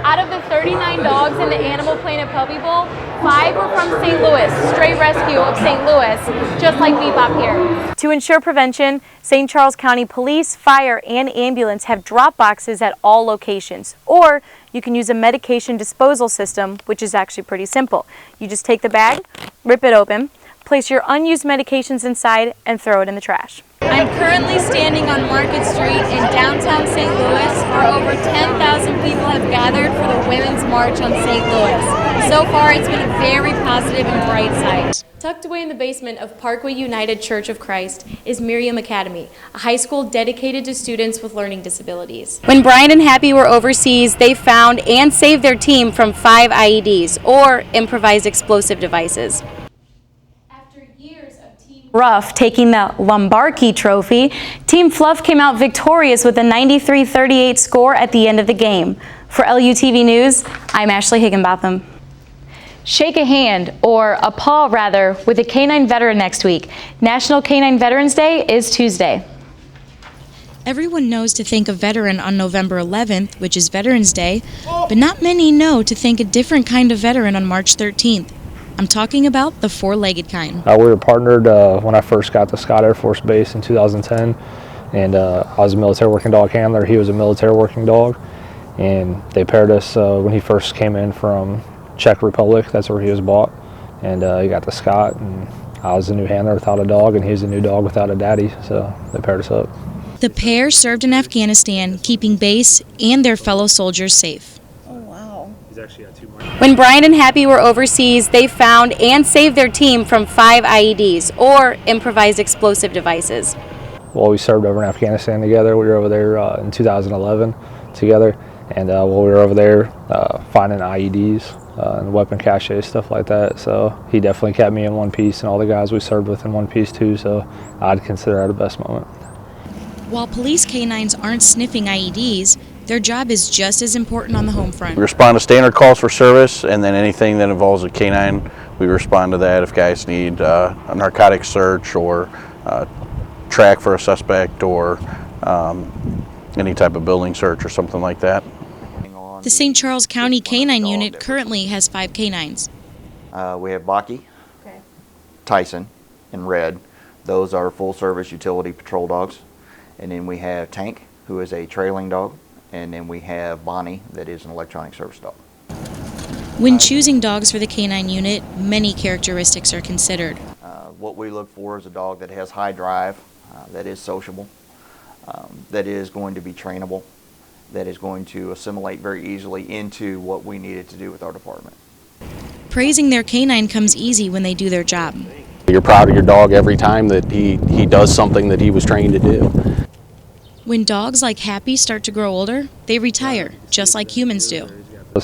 Out of the 39 dogs in the Animal Planet Puppy Bowl, 5 were from St. Louis, Stray Rescue of St. Louis, just like Bebop here. To ensure prevention, St. Charles County Police, Fire, and Ambulance have drop boxes at all locations. Or you can use a medication disposal system, which is actually pretty simple. You just take the bag, rip it open, place your unused medications inside, and throw it in the trash. I'm currently standing on Market Street in downtown St. Louis, where over 10,000 people have gathered for the Women's March on St. Louis. So far, it's been a very positive and bright sight. Tucked away in the basement of Parkway United Church of Christ is Miriam Academy, a high school dedicated to students with learning disabilities. When Brian and Happy were overseas, they found and saved their team from 5 IEDs, or improvised explosive devices. Rough taking the Lombardi Trophy, Team Fluff came out victorious with a 93-38 score at the end of the game. For LUTV News, I'm Ashley Higginbotham. Shake a hand, or a paw rather, with a canine veteran next week. National Canine Veterans Day is Tuesday. Everyone knows to thank a veteran on November 11th, which is Veterans Day, but not many know to thank a different kind of veteran on March 13th. I'm talking about the four-legged kind. We were partnered when I first got to Scott Air Force Base in 2010, and I was a military working dog handler. He was a military working dog, and they paired us when he first came in from Czech Republic. That's where he was bought, and he got to Scott, and I was a new handler without a dog, and he was a new dog without a daddy, so they paired us up. The pair served in Afghanistan, keeping base and their fellow soldiers safe. When Brian and Happy were overseas, they found and saved their team from 5 IEDs, or improvised explosive devices. Well, we served over in Afghanistan together. We were over there in 2011 together, and while we were over there finding IEDs and weapon caches, stuff like that. So he definitely kept me in one piece, and all the guys we served with in one piece too, so I'd consider that a best moment. While police canines aren't sniffing IEDs, their job is just as important on the home front. We respond to standard calls for service, and then anything that involves a canine, we respond to that if guys need a narcotic search or track for a suspect or any type of building search or something like that. The St. Charles County Canine Unit currently has 5 canines. We have Baki, Tyson, and Red. Those are full-service utility patrol dogs. And then we have Tank, who is a trailing dog. And then we have Bonnie, that is an electronic service dog. When choosing dogs for the canine unit, many characteristics are considered. What we look for is a dog that has high drive, that is sociable, that is going to be trainable, that is going to assimilate very easily into what we need it to do with our department. Praising their canine comes easy when they do their job. You're proud of your dog every time that he does something that he was trained to do. When dogs like Happy start to grow older, they retire, just like humans do.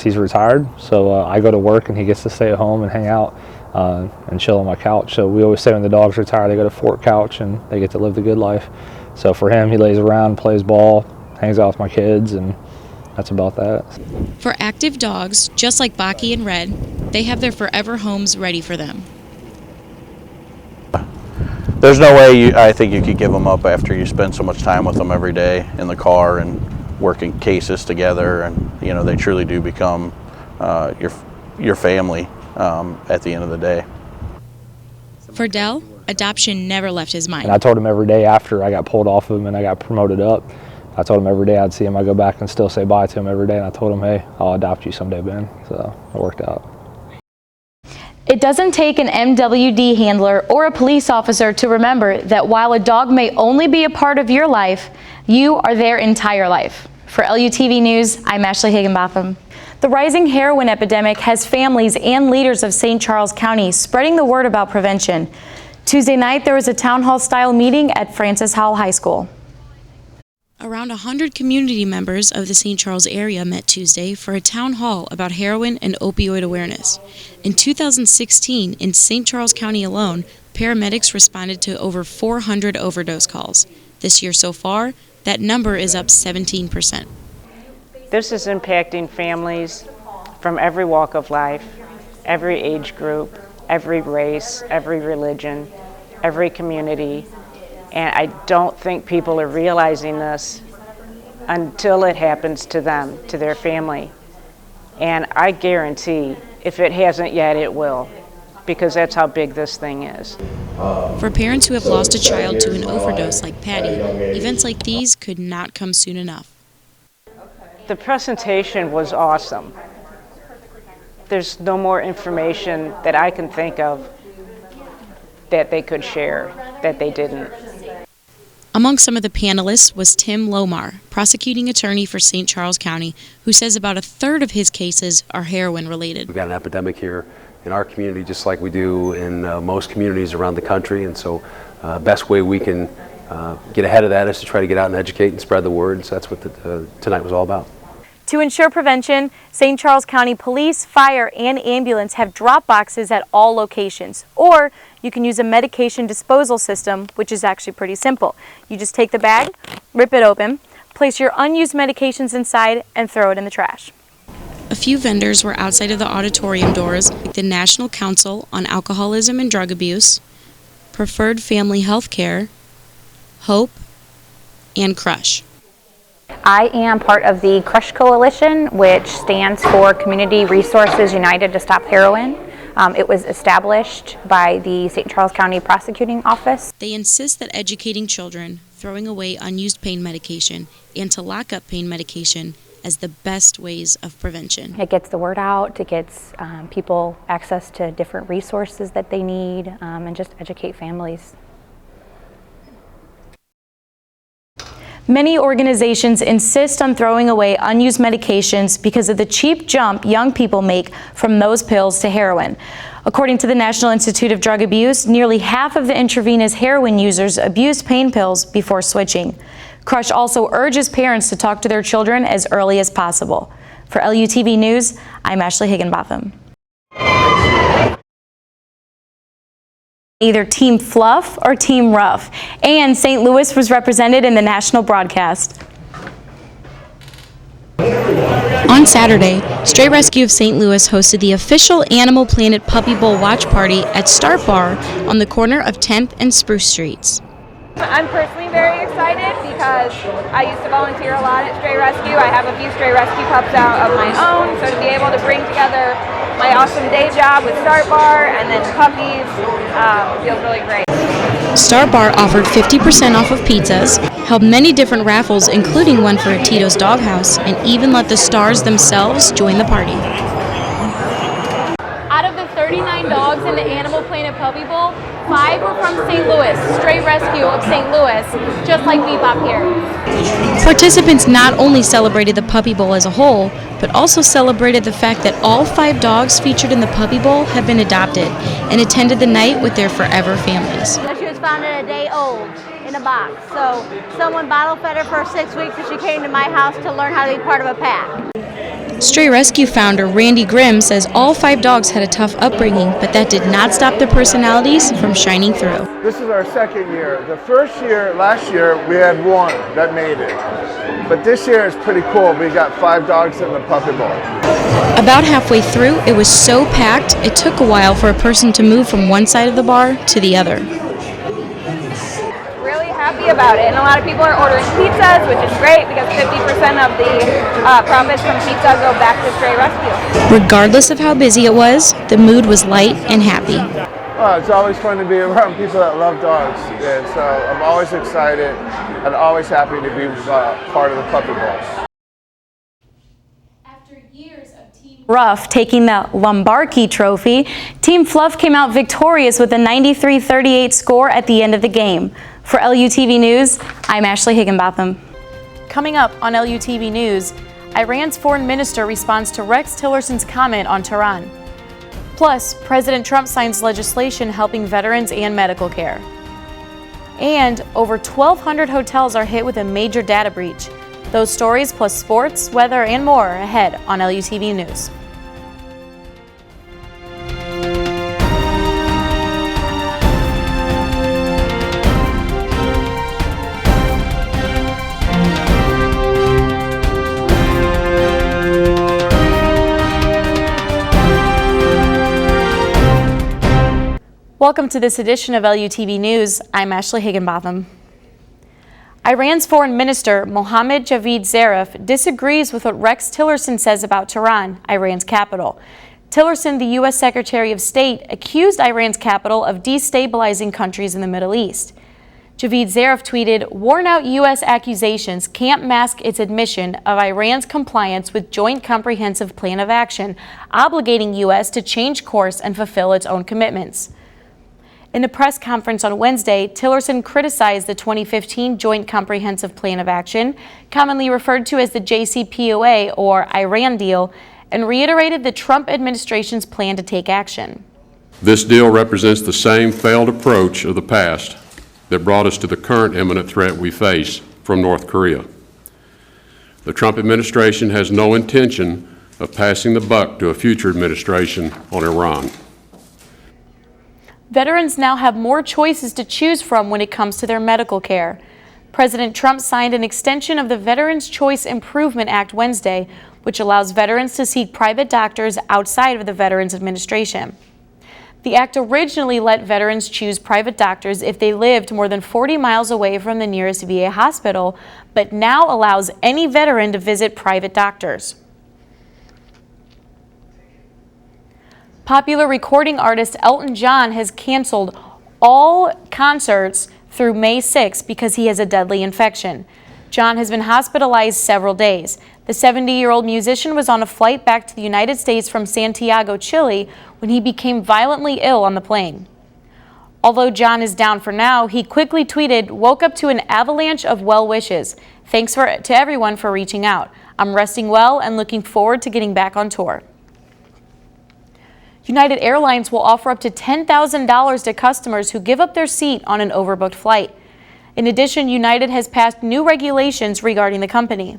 He's retired, so I go to work and he gets to stay at home and hang out and chill on my couch. So we always say when the dogs retire, they go to Fort Couch and they get to live the good life. So for him, he lays around, plays ball, hangs out with my kids, and that's about that. For active dogs, just like Baki and Red, they have their forever homes ready for them. There's no way I think you could give them up after you spend so much time with them every day in the car and working cases together, and you know they truly do become your family at the end of the day. For Dell, adoption never left his mind. And I told him every day after I got pulled off of him and I got promoted up, I told him every day I'd see him, I'd go back and still say bye to him every day, and I told him, hey, I'll adopt you someday, Ben. So it worked out. It doesn't take an MWD handler or a police officer to remember that while a dog may only be a part of your life, you are their entire life. For LUTV News, I'm Ashley Higginbotham. The rising heroin epidemic has families and leaders of St. Charles County spreading the word about prevention. Tuesday night, there was a town hall-style meeting at Francis Howell High School. Around 100 community members of the St. Charles area met Tuesday for a town hall about heroin and opioid awareness. In 2016, in St. Charles County alone, paramedics responded to over 400 overdose calls. This year so far, that number is up 17%. This is impacting families from every walk of life, every age group, every race, every religion, every community. And I don't think people are realizing this until it happens to them, to their family. And I guarantee if it hasn't yet, it will, because that's how big this thing is. For parents who have lost a child to an overdose like Patty, events like these could not come soon enough. The presentation was awesome. There's no more information that I can think of that they could share that they didn't. Among some of the panelists was Tim Lomar, prosecuting attorney for St. Charles County, who says about a third of his cases are heroin related. We've got an epidemic here in our community just like we do in most communities around the country, and so best way we can get ahead of that is to try to get out and educate and spread the word. So that's what tonight was all about. To ensure prevention, St. Charles County Police, Fire, and Ambulance have drop boxes at all locations. Or you can use a medication disposal system, which is actually pretty simple. You just take the bag, rip it open, place your unused medications inside, and throw it in the trash. A few vendors were outside of the auditorium doors, like the National Council on Alcoholism and Drug Abuse, Preferred Family Health Care, Hope, and Crush. I am part of the Crush Coalition, which stands for Community Resources United to Stop Heroin. It was established by the St. Charles County Prosecuting Office. They insist that educating children, throwing away unused pain medication, and to lock up pain medication as the best ways of prevention. It gets the word out, it gets people access to different resources that they need, and just educate families. Many organizations insist on throwing away unused medications because of the cheap jump young people make from those pills to heroin. According to the National Institute of Drug Abuse, nearly half of the intravenous heroin users abuse pain pills before switching. Crush also urges parents to talk to their children as early as possible. For LUTV News, I'm Ashley Higginbotham. Either Team Fluff or Team Rough, and St. Louis was represented in the national broadcast. On Saturday, Stray Rescue of St. Louis hosted the official Animal Planet Puppy Bowl watch party at Start Bar on the corner of 10th and Spruce Streets. I'm personally very excited because I used to volunteer a lot at Stray Rescue. I have a few Stray Rescue pups out of my own, so to be able to bring together my awesome day job with Start Bar and then puppies feels really great. Start Bar offered 50% off of pizzas, held many different raffles including one for a Tito's Doghouse, and even let the stars themselves join the party. Out of the 39 dogs in the Animal Planet Puppy Bowl, 5 were from St. Louis, Stray Rescue of St. Louis, just like Bebop here. Participants not only celebrated the Puppy Bowl as a whole, but also celebrated the fact that all 5 dogs featured in the Puppy Bowl have been adopted and attended the night with their forever families. She was found a day old in a box, so someone bottle fed her for 6 weeks and she came to my house to learn how to be part of a pack. Stray Rescue founder Randy Grimm says all 5 dogs had a tough upbringing, but that did not stop their personalities from shining through. This is our second year. The first year, last year, we had 1 that made it. But this year is pretty cool. We got 5 dogs in the Puppy Bowl. About halfway through, it was so packed, it took a while for a person to move from one side of the bar to the other. Happy about it, and a lot of people are ordering pizzas, which is great because 50% of the profits from pizza go back to Stray Rescue. Regardless of how busy it was, the mood was light and happy. Well, it's always fun to be around people that love dogs, and so I'm always excited and always happy to be part of the Puppy Bowl. After years of Team Rough taking the Lombardi Trophy, Team Fluff came out victorious with a 93-38 score at the end of the game. For LUTV News, I'm Ashley Higginbotham. Coming up on LUTV News, Iran's foreign minister responds to Rex Tillerson's comment on Tehran. Plus, President Trump signs legislation helping veterans and medical care. And over 1,200 hotels are hit with a major data breach. Those stories plus sports, weather, and more ahead on LUTV News. Welcome to this edition of LUTV News. I'm Ashley Higginbotham. Iran's Foreign Minister Mohammad Javad Zarif disagrees with what Rex Tillerson says about Tehran, Iran's capital. Tillerson, the U.S. Secretary of State, accused Iran's capital of destabilizing countries in the Middle East. Javad Zarif tweeted, "Worn-out U.S. accusations can't mask its admission of Iran's compliance with Joint Comprehensive Plan of Action, obligating U.S. to change course and fulfill its own commitments." In a press conference on Wednesday, Tillerson criticized the 2015 Joint Comprehensive Plan of Action, commonly referred to as the JCPOA or Iran deal, and reiterated the Trump administration's plan to take action. This deal represents the same failed approach of the past that brought us to the current imminent threat we face from North Korea. The Trump administration has no intention of passing the buck to a future administration on Iran. Veterans now have more choices to choose from when it comes to their medical care. President Trump signed an extension of the Veterans Choice Improvement Act Wednesday, which allows veterans to seek private doctors outside of the Veterans Administration. The act originally let veterans choose private doctors if they lived more than 40 miles away from the nearest VA hospital, but now allows any veteran to visit private doctors. Popular recording artist Elton John has canceled all concerts through May 6 because he has a deadly infection. John has been hospitalized several days. The 70-year-old musician was on a flight back to the United States from Santiago, Chile, when he became violently ill on the plane. Although John is down for now, he quickly tweeted, "Woke up to an avalanche of well wishes. Thanks to everyone for reaching out. I'm resting well and looking forward to getting back on tour." United Airlines will offer up to $10,000 to customers who give up their seat on an overbooked flight. In addition, United has passed new regulations regarding the company.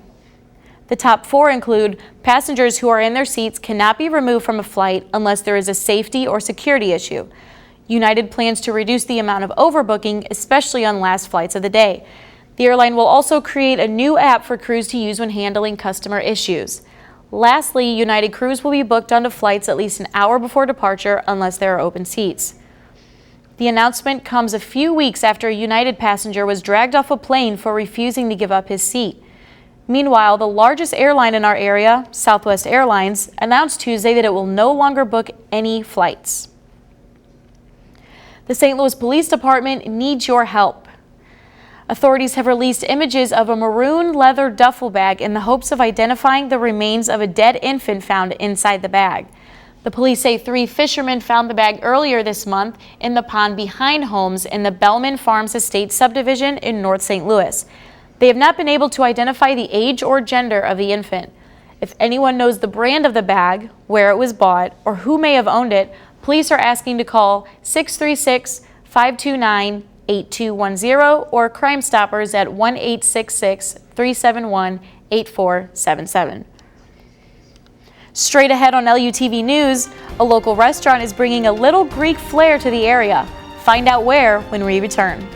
The top 4 include passengers who are in their seats cannot be removed from a flight unless there is a safety or security issue. United plans to reduce the amount of overbooking, especially on last flights of the day. The airline will also create a new app for crews to use when handling customer issues. Lastly, United crews will be booked onto flights at least an hour before departure unless there are open seats. The announcement comes a few weeks after a United passenger was dragged off a plane for refusing to give up his seat. Meanwhile, the largest airline in our area, Southwest Airlines, announced Tuesday that it will no longer book any flights. The St. Louis Police Department needs your help. Authorities have released images of a maroon leather duffel bag in the hopes of identifying the remains of a dead infant found inside the bag. The police say 3 fishermen found the bag earlier this month in the pond behind homes in the Bellman Farms Estate subdivision in North St. Louis. They have not been able to identify the age or gender of the infant. If anyone knows the brand of the bag, where it was bought, or who may have owned it, police are asking to call 636-529-8210 or Crime Stoppers at 1-866-371-8477. Straight ahead on LUTV News, a local restaurant is bringing a little Greek flair to the area. Find out where when we return.